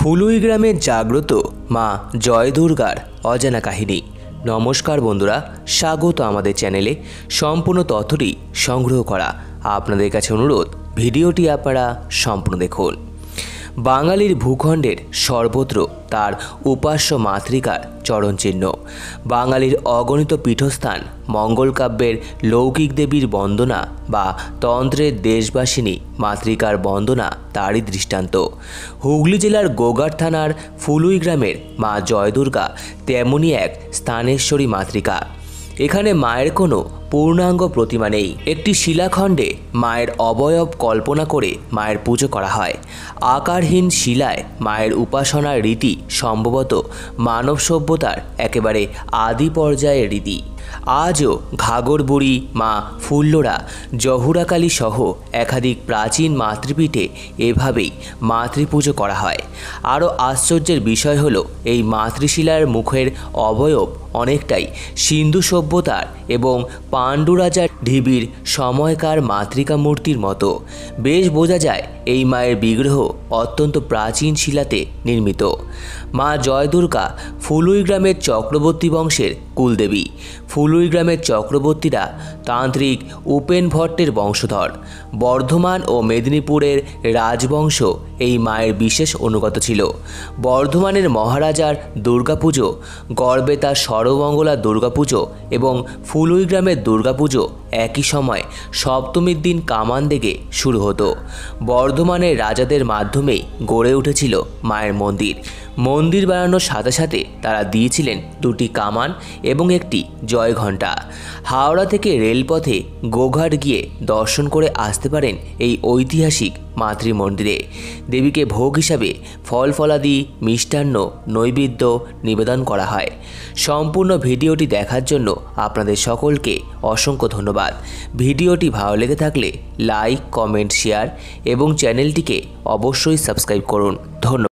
ফুলুই গ্রামে জাগ্রত মা জয় দুর্গার অজানা কাহিনী। নমস্কার বন্ধুরা, স্বাগত আমাদের চ্যানেলে। সম্পূর্ণ তথ্যটি সংগ্রহ করা আপনাদের কাছে অনুরোধ, ভিডিওটি আপনারা সম্পূর্ণ দেখুন। বাঙালির ভূখণ্ডের সর্বত্র তার উপাস্য মাতৃকার চরণচিহ্ন। বাঙালির অগণিত পীঠস্থান মঙ্গলকাব্যের লৌকিক দেবীর বন্দনা বা তন্ত্রের দেশবাসিনী মাতৃকার বন্দনা তারই দৃষ্টান্ত। হুগলি জেলার গোঘাট থানার ফুলুই গ্রামের মা জয় দুর্গা তেমনই এক স্থানেশ্বরী মাতৃকা। এখানে মায়ের কোনো পূর্ণাঙ্গ প্রতিমা নেই। একটি শিলাখণ্ডে মায়ের অবয়ব কল্পনা করে মায়ের পুজো করা হয়। আকারহীন শিলায় মায়ের উপাসনার রীতি সম্ভবত মানব সভ্যতার একেবারে আদি পর্যায়ের রীতি। আজও ঘাগরবুড়ি, মা ফুল্লরা, জহুরাকালী সহ একাধিক প্রাচীন মাতৃপীঠে এভাবেই মাতৃপুজো করা হয়। আরও আশ্চর্যের বিষয় হলো এই মাতৃশিলার মুখের অবয়ব অনেকটাই সিন্ধু সভ্যতার এবং পাণ্ডু রাজার ঢিবির সময়কার মাতৃকা মূর্তির মতো। বেশ বোঝা যায় এই মায়ের বিগ্রহ অত্যন্ত প্রাচীন শিলাতে নির্মিত। মা জয় দুর্গা ফুলুই গ্রামের চক্রবর্তী বংশের কুলদেবী। ফুলুই গ্রামের চক্রবর্তীরা তান্ত্রিক উপেন ভট্টের বংশধর। বর্ধমান ও মেদিনীপুরের রাজবংশ এই মায়ের বিশেষ অনুগত ছিল। বর্ধমানের মহারাজার দুর্গাপুজো, গড়বেতার সর্বমঙ্গলা দুর্গাপুজো এবং ফুলুই গ্রামের দুর্গাপুজো একই সময় সপ্তমীর দিন কামান দেগে শুরু হতো। বর্ধমানের রাজাদের মাধ্যমেই গড়ে উঠেছিল মায়ের মন্দির। মন্দির বানানোর সাথে সাথে তারা দিয়েছিলেন দুটি কামান এবং একটি জয় ঘণ্টা। হাওড়া থেকে রেলপথে গোঘাট গিয়ে দর্শন করে আসতে পারেন এই ঐতিহাসিক মাতৃ মন্দিরে। দেবীকে ভোগ হিসাবে ফল ফলাদি, মিষ্টান্ন, নৈবেদ্য নিবেদন করা হয়। সম্পূর্ণ ভিডিওটি দেখার জন্য আপনাদের সকলকে অসংখ্য ধন্যবাদ। ভিডিওটি ভালো লেগে থাকলে লাইক, কমেন্ট, শেয়ার এবং চ্যানেলটিকে অবশ্যই সাবস্ক্রাইব করুন। ধন্যবাদ।